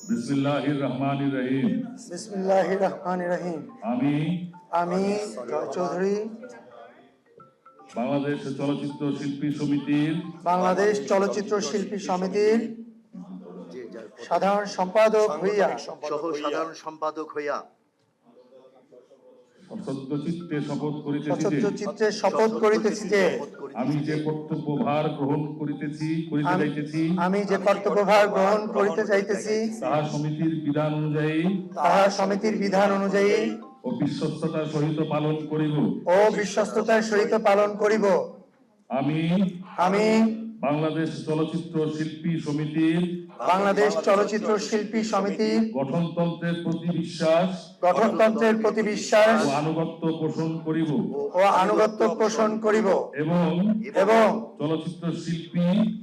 বিসমিল্লাহির রহমানির রহিম। বিসমিল্লাহির রহমানির রহিম। আমি জয় চৌধুরী বাংলাদেশ চলচ্চিত্র শিল্পী সমিতির সাধারণ সম্পাদক হইয়া সত্যচিত্তে শপথ করিতেছি যে আমি যে কর্তব্যভার গ্রহণ করিতে যাইতেছি তাহা সমিতির বিধান অনুযায়ী ও বিশ্বস্ততার সহিত পালন করিব। আমি বাংলাদেশ চলচ্চিত্র শিল্পী সমিতির গঠনতন্ত্রের প্রতি বিশ্বাস ও আনুগত্য পোষণ করিব এবং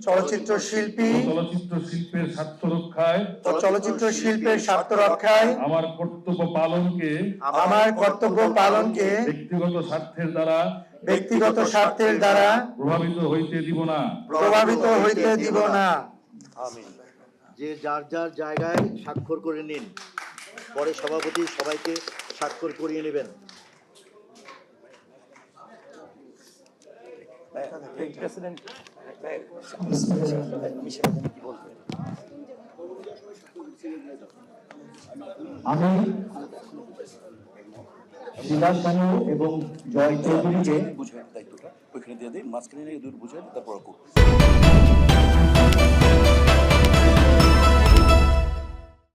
চলচ্চিত্র শিল্পী চলচ্চিত্র শিল্পের স্বার্থ রক্ষায় আমার কর্তব্য পালনকে ব্যক্তিগত স্বার্থের দ্বারা প্রভাবিত হইতে দিব না। যে যার যার জায়গায় স্বাক্ষর করে নিন, পরে সভাপতি সবাইকে স্বাক্ষর করিয়ে নেবেন। আমি শিলা সানু এবং জয় চৌধুরীকে বুঝে দায়িত্বটা ওইখানে দিয়ে দিই, মাঝখানে দুটো বুঝে তারপর